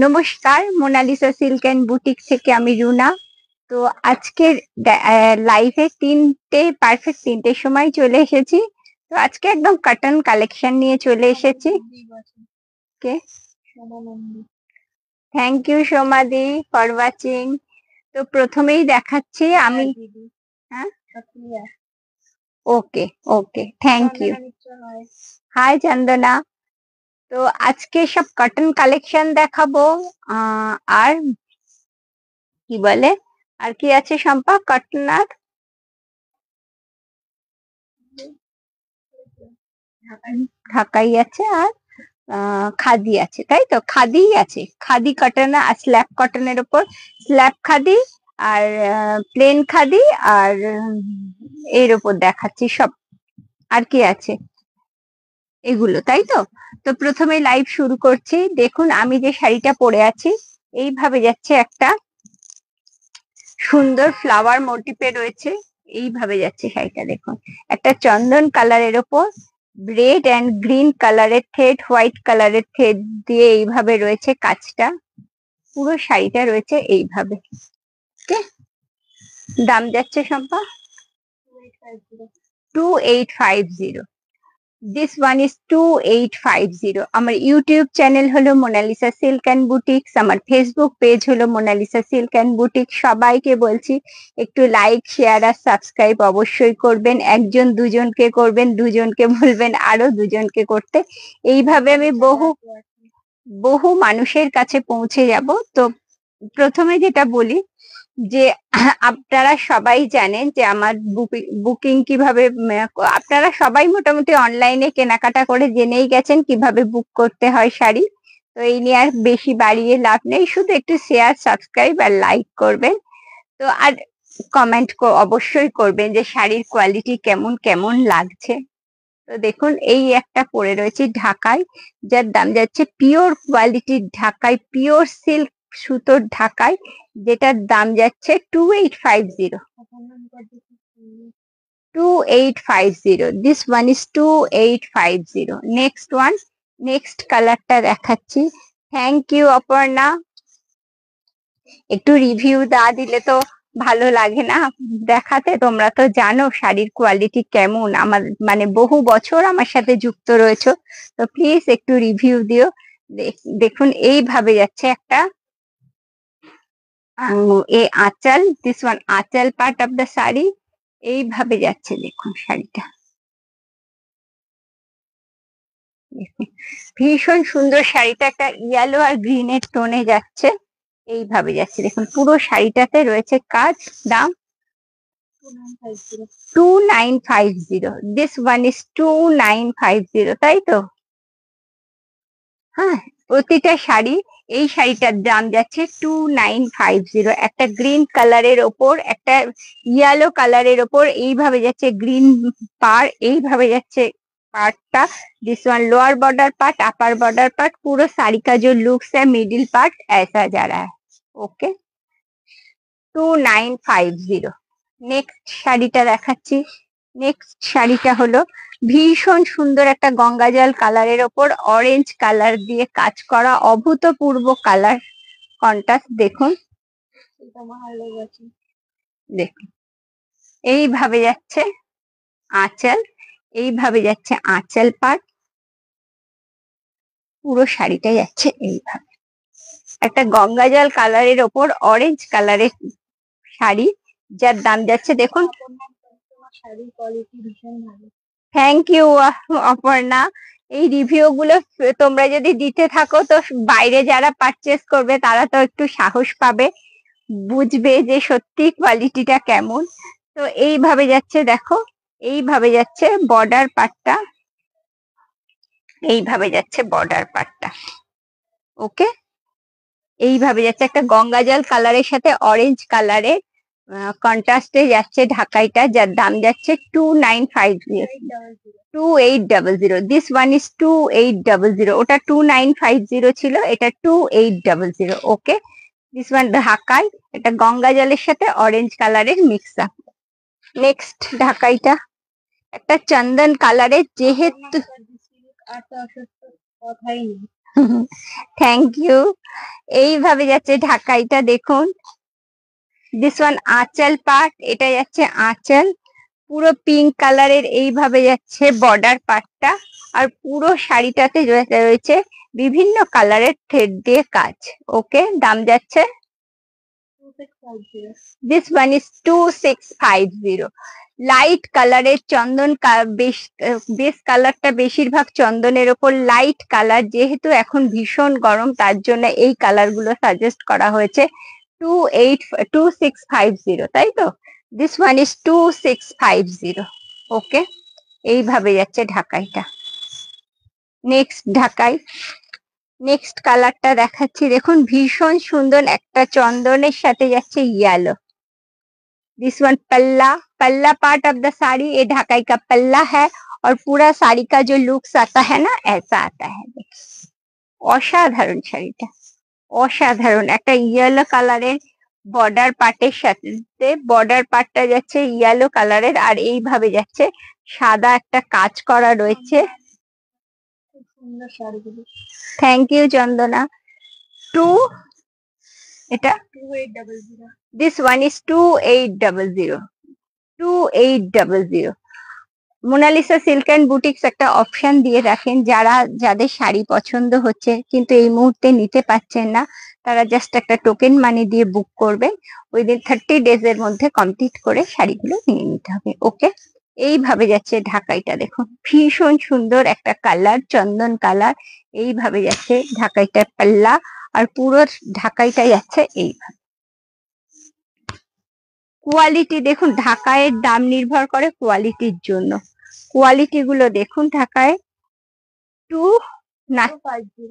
নমস্কার, Mona Lisa silk and boutique থেকে আমি রুনা। তো আজকের লাইভে পারফেক্ট 3টের সময় চলে এসেছি। তো আজকে একদম কটন কালেকশন নিয়ে চলে এসেছি। কে? থ্যাংক ইউ সোমাদি ফর ওয়াচিং। তো প্রথমেই দেখাচ্ছি আমি। হ্যাঁ, okay okay, thank you. Hi Chandana. তো আজকে সব কটন কালেকশন দেখাবো। আর কি বলে, আর কি আছে শম্পা? কটন আর ঢাকাই আছে, আর খাদি আছে, তাই তো? খাদি আছে, খাদি কটন আর স্ল্যাব কটনের উপর স্ল্যাব খাদি, আর প্লেন খাদি, আর এর উপর দেখাচ্ছি সব। আর কি আছে? এগুলো, তাই তো? তো প্রথমে লাইভ শুরু করছি। দেখুন আমি যে শাড়িটা পরে আছি, এইভাবে যাচ্ছে, একটা সুন্দর ফ্লাওয়ার মোটিভে রয়েছে, এইভাবে যাচ্ছে শাড়িটা। দেখুন, একটা চন্দন কালারের ওপর রেড অ্যান্ড গ্রিন কালারের থ্রেড, হোয়াইট কালারের থ্রেড দিয়ে এইভাবে রয়েছে কাজটা। পুরো শাড়িটা রয়েছে এইভাবে। ওকে, দাম যাচ্ছে শম্পা 2850। This one is 2850। আমার ইউটিউব চ্যানেল হলো মোনালিসা সিল্ক অ্যান্ড বুটিক্স, আমার ফেসবুক পেজ হলো মোনালিসা সিল্ক অ্যান্ড বুটিক। সবাইকে বলছি একটু লাইক, শেয়ার আর সাবস্ক্রাইব অবশ্যই করবেন। একজন দুজনকে করবেন, দুজনকে বলবেন আরো দুজনকে করতে। এইভাবে আমি বহু বহু মানুষের কাছে পৌঁছে যাব। তো প্রথমে যেটা বলি, যে আপনারা সবাই জানেন যে আমার বুকিং কিভাবে, আপনারা সবাই মোটামুটি অনলাইনে কেনাকাটা করে জেনেই গেছেন কিভাবে বুক করতে হয় শাড়ি। তো এই নিয়ে আর বেশি বাড়িয়ে লাভ নেই, শুধু একটু শেয়ার, সাবস্ক্রাইব আর লাইক করবেন। তো আর কমেন্ট অবশ্যই করবেন যে শাড়ির কোয়ালিটি কেমন কেমন লাগছে। তো দেখুন, এই একটা পরে রয়েছে ঢাকায়, যার দাম যাচ্ছে পিওর কোয়ালিটির ঢাকায়, পিওর সিল্ক সুতোর ঢাকায়, যেটার দাম যাচ্ছে 2850। 2850, this one is 2850। Next one, next কালারটা দেখাচ্ছি। Thank you Aparna. একটু রিভিউ দিলে তো ভালো লাগে না দেখাতে? তোমরা তো জানো শাড়ির কোয়ালিটি কেমন, আমার মানে বহু বছর আমার সাথে যুক্ত রয়েছে, তো প্লিজ একটু রিভিউ দিও। দেখুন এইভাবে যাচ্ছে একটা এই আঁচল, দিস ওয়ান আঁচল পার্ট অফ দ্য শাড়ি, এইভাবে যাচ্ছে। দেখুন শাড়িটা দেখুন, ভীষণ সুন্দর শাড়িটা, একটা ইয়েলো আর গ্রিনের টোনে যাচ্ছে, এইভাবে যাচ্ছে। দেখুন পুরো শাড়িটাতে রয়েছে কাজ। দাম 2950। দিস ওয়ান ইজ 2950, তাই তো? হ্যাঁ, প্রতিটা শাড়ি, এই শাড়িটার দাম যাচ্ছে 2950। একটা গ্রিন কালারের ওপর, একটা ইয়েলো কালারের ওপর এইভাবে যাচ্ছে গ্রিন পার, এইভাবে যাচ্ছে পার্টটা। This one lower border part, upper border part, पूरा साड़ी का जो लुक्स है मिडिल पार्ट ऐसा जा रहा है। ओके, 2950। নেক্সট শাড়িটা দেখাচ্ছি। নেক্সট শাড়িটা হলো ভীষণ সুন্দর একটা গঙ্গা জল কালারের ওপর অরেঞ্জ কালার দিয়ে কাজ করা, অভূতপূর্ব কালার কন্ট্রাস্ট। দেখুন, দেখুন এইভাবে যাচ্ছে আঁচল, এইভাবে যাচ্ছে আঁচল পাট, পুরো শাড়িটা যাচ্ছে এইভাবে। একটা গঙ্গা জল কালারের ওপর অরেঞ্জ কালারের শাড়ি, যার দাম যাচ্ছে, দেখুন। Thank you Aparna. এই রিভিউ গুলো তোমরা যদি দিতে থাকো, তো বাইরে যারা পারচেস করবে তারা তো একটু সাহস পাবে, বুঝবে যে সত্যি কোয়ালিটিটা কেমন। তো এইভাবে যাচ্ছে, দেখো এইভাবে যাচ্ছে বর্ডার পার্টটা, এইভাবে যাচ্ছে বর্ডার পার্টটা। ওকে, এইভাবে যাচ্ছে একটা গঙ্গা জল কালারের সাথে অরেঞ্জ কালারের কন্ট্রাস্টে যাচ্ছে ঢাকাইটা, যার দাম যাচ্ছে 2800। This one is 2800। ওটা 2950 ছিল, এটা 2800। ওকে, দিস ওয়ান ঢাকাই, এটা গঙ্গা জলের সাথে অরেঞ্জ কালারের মিক্স আপ। নেক্সট ঢাকাইটা একটা চন্দন কালারের, যেহেতু কথাই নেই, থ্যাংক ইউ। এইভাবে যাচ্ছে ঢাকাইটা দেখুন। দিস ওয়ান আঁচল পার্ট, এটা যাচ্ছে আঁচল, পুরো পিঙ্ক কালারের এইভাবে যাচ্ছে বর্ডার পার্টটা, আর পুরো শাড়িটাতে রয়েছে বিভিন্ন কালারের থ্রেড দিয়ে কাজ। ওকে, দাম যাচ্ছে 2650। This one is 2650। লাইট কালারের চন্দন বেস কালারটা বেশিরভাগ চন্দনের ওপর লাইট কালার, যেহেতু এখন ভীষণ গরম তার জন্য এই কালার গুলো সাজেস্ট করা হয়েছে। 2650, তাই তো? This one is 2650। ওকে, এইভাবে যাচ্ছে ঢাকাইটা। নেক্সট ঢাকাই, নেক্সট কালারটা দেখাচ্ছি, দেখুন ভীষণ সুন্দর একটা চন্দনের সাথে যাচ্ছে ইয়েলো। दिस वन पल्ला, पल्ला पार्ट ऑफ द साड़ी, ये ढाकाई का पल्ला है और पूरा साड़ी का जो लुक्स आता है ना ऐसा आता है। অসাধারণ শাড়িটা, অসাধারণ একটা ইয়েলো কালারের বর্ডার পার্টের সাথে, বর্ডার পার্টটা যাচ্ছে ইয়েলো কালারের আর এইভাবে যাচ্ছে সাদা একটা কাজ করা রয়েছে। Thank you Chandana. এটা 2800। This one is 2800। 2800। Monalisa silk and boutiques একটা অপশন দিয়ে রাখেন, যাদের শাড়ি পছন্দ হচ্ছে কিন্তু এই মুহূর্তে নিতে পারছেন না, তারা জাস্ট একটা টোকেন মানি দিয়ে বুক করবেন। উইদিন 30 days এর মধ্যে কমপ্লিট করে শাড়িগুলো নিয়ে নিতে হবে। ওকে, এইভাবে যাচ্ছে ঢাকাইটা, দেখুন ভীষণ সুন্দর একটা কালার, চন্দন কালার। এইভাবে যাচ্ছে ঢাকাইটা পাল্লা, আর পুরো ঢাকাইটা যাচ্ছে এইভাবে। কোয়ালিটি দেখুন, ঢাকাইয়ের দাম নির্ভর করে কোয়ালিটির জন্য। কোয়ালিটি গুলো দেখুন, ঢাকায় 2250।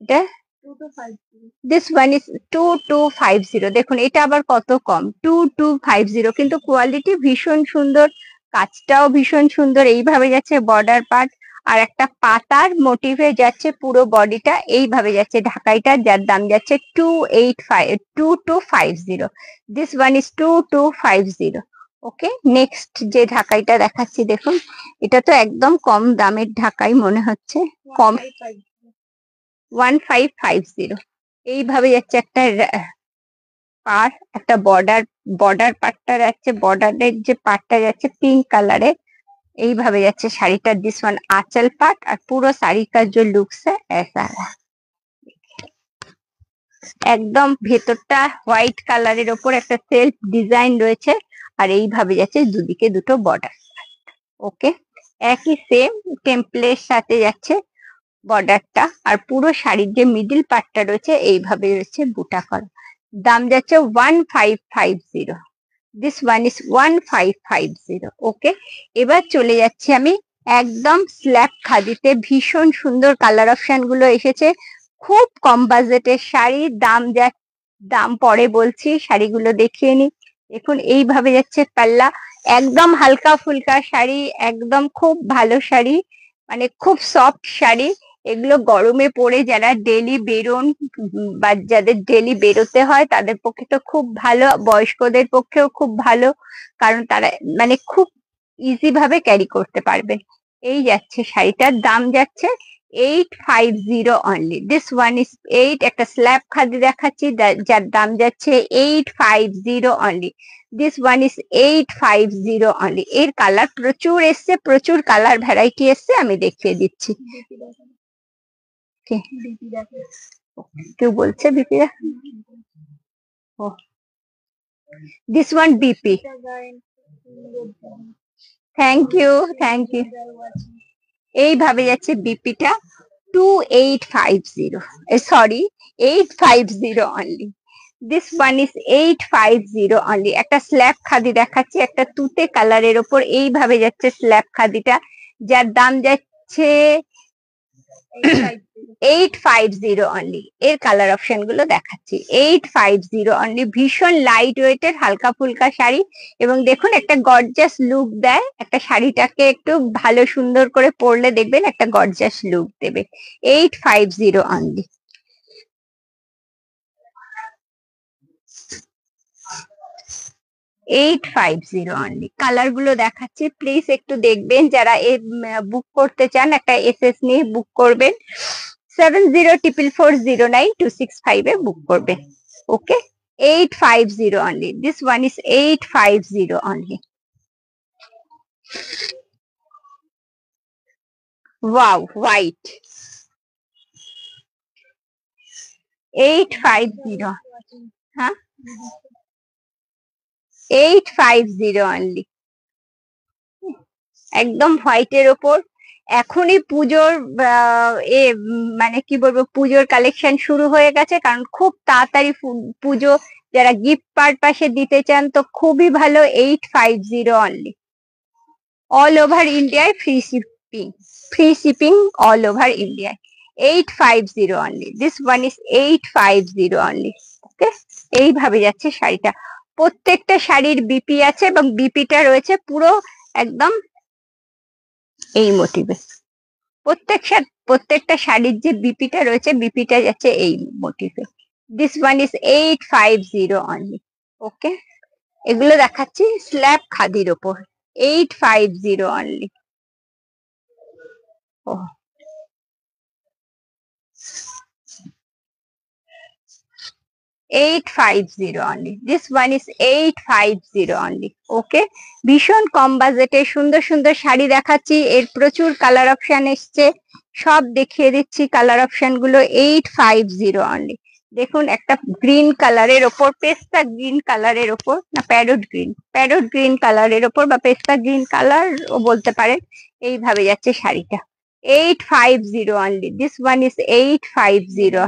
এটা 2250। This one is 2250। দেখুন এটা আবার কত কম, 2250, কিন্তু কোয়ালিটি ভীষণ সুন্দর, কাজটাও ভীষণ সুন্দর। এইভাবে যাচ্ছে বর্ডার পার্ট, আর একটা পাতার মোটিভে যাচ্ছে পুরো বডিটা, এইভাবে যাচ্ছে ঢাকাইটা, যার দাম যাচ্ছে 2250। This one is 2250। Okay, next যে ঢাকাইটা দেখাচ্ছি দেখুন, এটা তো একদম কম দামের ঢাকাই মনে হচ্ছে, কম 1550। এইভাবে যাচ্ছে একটা পার, একটা বর্ডার পার্টটা যাচ্ছে, বর্ডারের যে পার্টটা যাচ্ছে পিঙ্ক কালারের, এইভাবে যাচ্ছে শাড়িটার। দিস ওয়ান আঁচল পার্ট, আর পুরো শাড়ি का जो लुक्स है ऐसा है। একদম ভেতরটা হোয়াইট কালারের ওপর একটা সেলফ ডিজাইন রয়েছে, আর এইভাবে যাচ্ছে দুদিকে দুটো বর্ডার। ওকে, একই সেম টেম্পলের সাথে যাচ্ছে বর্ডারটা, আর পুরো শাড়ির যে মিডিল পার্টটা রয়েছে এইভাবে রয়েছে বুটা করা। দাম যাচ্ছে 1550। This one is 1550। ওকে, এবার চলে যাচ্ছি আমি একদম স্ল্যাব খাদিতে। ভীষণ সুন্দর কালার অপশন গুলো এসেছে, খুব কম বাজেটের শাড়ি। দাম পরে বলছি, শাড়িগুলো দেখিয়ে নি। দেখুন এইভাবে যাচ্ছে পাল্লা, একদম হালকা ফুলকা শাড়ি, একদম খুব ভালো শাড়ি, মানে খুব সফট শাড়ি। এগুলো গরমে পরে যারা ডেলি বেরোন বা যাদের ডেলি বেরোতে হয় তাদের পক্ষে তো খুব ভালো, বয়স্কদের পক্ষেও খুব ভালো, কারণ তারা মানে খুব ইজি ভাবে ক্যারি করতে পারবেন। এই যাচ্ছে শাড়িটার দাম যাচ্ছে 850 অনলি। This one is 8। একটা স্ল্যাব খাদি দেখাচ্ছি যার দাম যাচ্ছে 850 only. This one is 850 only. এর কালার প্রচুর এসছে, প্রচুর কালার ভ্যারাইটি এসছে, আমি দেখিয়ে দিচ্ছি। কেউ বলছে BP? This one BP. Thank you, thank you. এইভাবে যাচ্ছে বিপিটা 2850, sorry 850 only. This one is 850 only. একটা স্ল্যাব খাদি দেখাচ্ছি, একটা তুতে কালারের ওপর এইভাবে যাচ্ছে স্ল্যাব খাদিটা, যার দাম যাচ্ছে 850 অনলি। এর কালার অপশন গুলো দেখাচ্ছি, 850 অনলি। ভীষণ লাইট ওয়েটের হালকা ফুলকা শাড়ি, এবং দেখুন একটা গর্জাস লুক দেয়, একটা শাড়িটাকে একটু ভালো সুন্দর করে পরলে দেখবেন একটা গর্জাস লুক দেবে। 850 অনলি। অনলি। কালার গুলো দেখাচ্ছি, প্লিজ একটু দেখবেন, যারা বুক করতে চান একটা এসএস নিয়ে বুক করবেন। 704409 বুক করবে। ওকে, 850 only. This one is 850 only. Wow, white. 850. Huh? 850 only. একদম হোয়াইটের ওপর। এখনই পুজোর মানে কি বলবো, পুজোর কালেকশন শুরু হয়ে গেছে, কারণ খুব তাড়াতাড়ি পুজো, যারা গিফট পারপাসে দিতে চান তো খুবই ভালো। 850 অনলি, অল ওভার ইন্ডিয়ায় free shipping, free shipping all over ইন্ডিয়ায়। 850 only, this one is 850 only. Okay, এইভাবে যাচ্ছে শাড়িটা। প্রত্যেকটা শাড়ির বিপি আছে এবং বিপিটা রয়েছে পুরো একদম এই মোটিভে। প্রত্যেকটা শাড়ির যে বিপিটা রয়েছে, বিপিটা যাচ্ছে এই মোটিভে। This one is 850 only. Okay, এগুলো দেখাচ্ছি স্ল্যাব খাদির ওপর, 850 only. 850 only. This one is 850 only. Okay, ভীষণ কম বাজেটে সুন্দর সুন্দর শাড়ি দেখাচ্ছি। এর প্রচুর কালার অপশন এসছে, সব দেখিয়ে দিচ্ছি কালার অপশন গুলো। 850 only. দেখুন, একটা গ্রিন কালারের ওপর, পেস্তা গ্রিন কালারের ওপর, না প্যারট গ্রিন কালারের ওপর বা পেস্তা গ্রিন কালার ও বলতে পারেন। এইভাবে যাচ্ছে শাড়িটা, 850 only. This one is 850.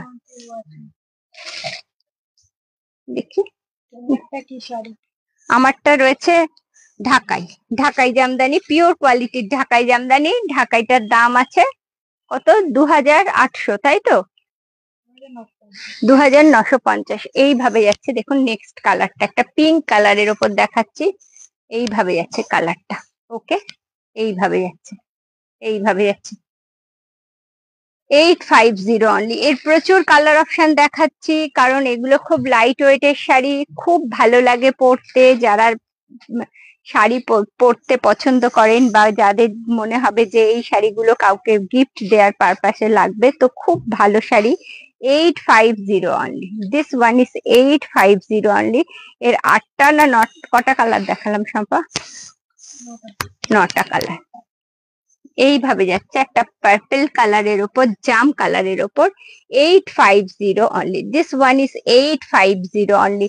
দেখি আমারটা রয়েছে ঢাকাই জামদানি, পিওর কোয়ালিটির ঢাকাই জামদানি। ঢাকাইটার দাম আছে কত? 2800, তাই তো? 2950। এইভাবে যাচ্ছে। দেখুন নেক্সট কালারটা একটা পিঙ্ক কালারের ওপর দেখাচ্ছি। এইভাবে যাচ্ছে কালারটা। ওকে, এইভাবে যাচ্ছে, এইভাবে যাচ্ছে। 850 অনলি। এর প্রচুর কালার অপশন দেখাচ্ছি, কারণ এগুলো খুব লাইট ওয়েটের শাড়ি, খুব ভালো লাগে পরতে। যারা শাড়ি পরতে পছন্দ করেন বা যাদের মনে হবে যে এই শাড়িগুলো কাউকে গিফট দেওয়ার পারপাসে লাগবে, তো খুব ভালো sari. 850 only, this one is 850 only. এর 8টা না কটা কালার দেখালাম শম্পা? 9টা কালার। এইভাবে যাচ্ছে একটা পার্পল কালারের ওপর, জাম কালারের ওপর, 850 only. This one is 850 only.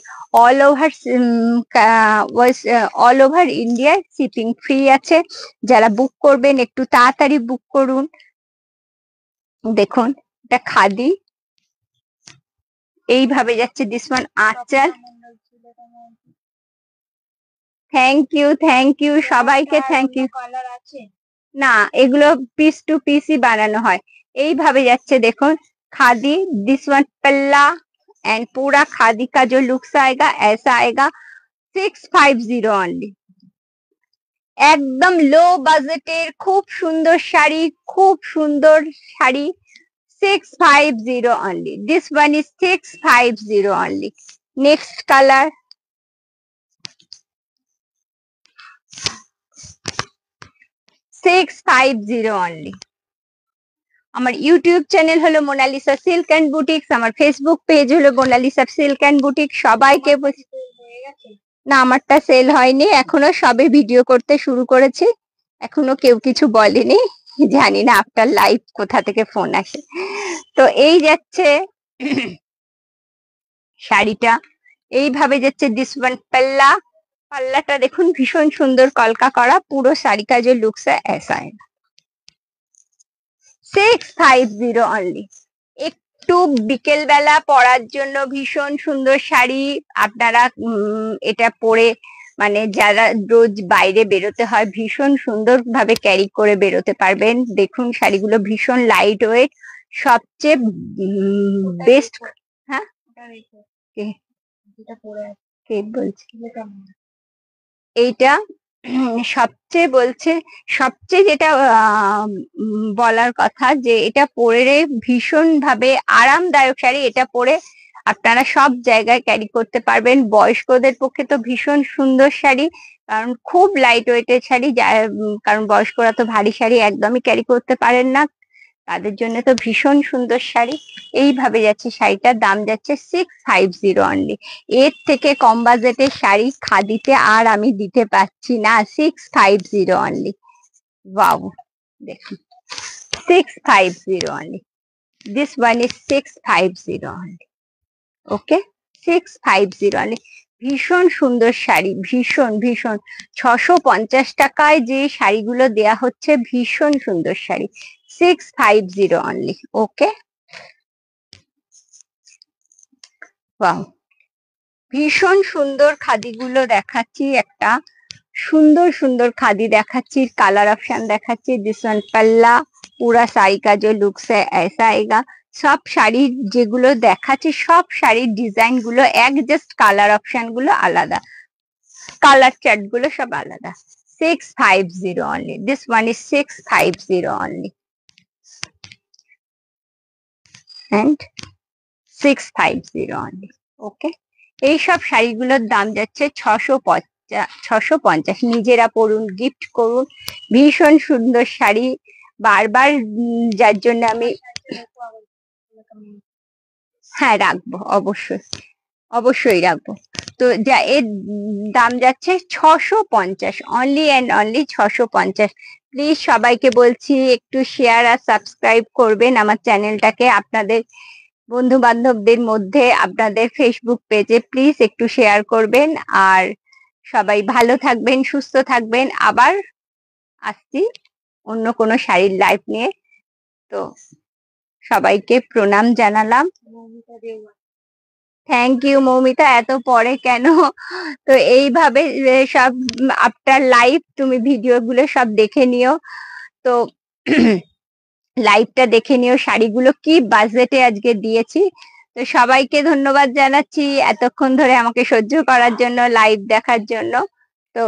All over India shipping free আছে। যারা বুক করবেন একটু তাড়াতাড়ি বুক করুন। দেখুন, এটা খাদি, এইভাবে যাচ্ছে। দিস ওয়ান আঁচল। থ্যাংক ইউ সবাইকে, থ্যাংক ইউ। না, এগুলো পিস টু পিসই বানানো হয়। এইভাবে যাচ্ছে দেখুন, खादी। दिस वन पल्ला एंड पूरा खादी का जो लुक्स आएगा ऐसा आएगा। 650 অনলি। একদম লো বাজেটের খুব সুন্দর শাড়ি, খুব সুন্দর sari. 650 only. This one is 650 only. Next colour, 650 only. আমার ইউটিউব চ্যানেল হলো মোনালিসা সিল্ক অ্যান্ড বুটিক্স, আমার ফেসবুক পেজ হলো মোনালিসা সিল্ক অ্যান্ড বুটিক। সবাইকে না, আমারটা সেল হয়নি এখনো, সবে ভিডিও করতে শুরু করেছি, এখনো কেউ কিছু বলেনি। জানি না আফটার লাইভ কোথা থেকে ফোন আসে। তো এই যাচ্ছে শাড়িটা, এইভাবে যাচ্ছে। দিস ওয়ান পাল্লা, পাল্লাটা দেখুন ভীষণ সুন্দর কলকা করা, পুরো শাড়ি কাজের লুকস ऐसा है। 650 অনলি। একটু বিকেল বেলা পরার জন্য ভীষণ সুন্দর শাড়ি। আপনারা এটা পরে মানে যারা রোজ বাইরে বেরোতে হয় ভীষণ সুন্দর ভাবে ক্যারি করে বেরোতে পারবেন। দেখুন শাড়িগুলো ভীষণ লাইট ওয়েট, সবচেয়ে বেস্ট। হ্যাঁ, কে বলছে এইটা? সবচেয়ে যেটা বলার কথা যে এটা পরে ভীষণ ভাবে আরামদায়ক শাড়ি। এটা পরে আপনারা সব জায়গায় ক্যারি করতে পারবেন। বয়স্কদের পক্ষে তো ভীষণ সুন্দর শাড়ি, কারণ খুব লাইট ওয়েটের শাড়ি। কারণ বয়স্করা তো ভারী শাড়ি একদমই ক্যারি করতে পারেন না, তাদের জন্য তো ভীষণ সুন্দর শাড়ি। এইভাবে যাচ্ছে শাড়িটার দাম যাচ্ছে 650 অনলি। এর থেকে কম বাজেটের শাড়ি খাদিতে আর আমি দিতে পারছি না। 650 অনলি। ওয়াও, দেখুন 650 only. This one is 650 only. Okay, 650 only. ভীষণ সুন্দর শাড়ি, ভীষণ ভীষণ। 650 টাকায় যে শাড়িগুলো দেয়া হচ্ছে, ভীষণ সুন্দর শাড়ি। 650 only. ওকে, ওয়াও, ভীষণ সুন্দর খাদিগুলো দেখাচ্ছি। একটা সুন্দর সুন্দর খাদি দেখাচ্ছি, কালার অপশন দেখাচ্ছি। दिस वन पल्ला, पूरा साड़ी का जो लुक्स है ऐसा आएगा। সব শাড়ির যেগুলো দেখাচ্ছি, সব শাড়ির ডিজাইন গুলো এক, জাস্ট কালার অপশন গুলো আলাদা, কালার চার্ট গুলো সব আলাদা। 650 only. This one is 650 only. And 650 only. ওকে, এইসব শাড়িগুলোর দাম যাচ্ছে 650। নিজেরা পরুন, গিফট করুন। ভীষণ সুন্দর শাড়ি, বারবার যার জন্য আমি, হ্যাঁ রাখবো, অবশ্যই অবশ্যই রাখবো। তো যা এর দাম যাচ্ছে 650, অনলি অ্যান্ড অনলি 650। প্লিজ সবাইকে বলছি একটু শেয়ার আর সাবস্ক্রাইব করবেন আমার চ্যানেলটাকে। আপনাদের বন্ধু বান্ধবদের মধ্যে, আপনাদের ফেসবুক পেজে প্লিজ একটু শেয়ার করবেন। আর সবাই ভালো থাকবেন, সুস্থ থাকবেন। আবার আসছি অন্য কোনো শাড়ির লাইভ নিয়ে। তো সবাইকে প্রণাম জানালাম। থ্যাংক ইউ মৌমিতা, এত পরে কেন? তো এইভাবে সব আফটার লাইভ তুমি ভিডিও গুলো সব দেখে নিও। তো লাইভটা দেখে নিও, শাড়িগুলো কি বাজেটে আজকে দিয়েছি। তো সবাইকে ধন্যবাদ জানাচ্ছি এতক্ষণ ধরে আমাকে সহ্য করার জন্য, লাইভ দেখার জন্য। তো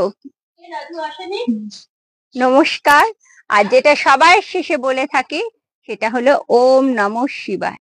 নমস্কার। আর যেটা সবার শেষে বলে থাকি সেটা হলো ওম নমঃ শিবায়।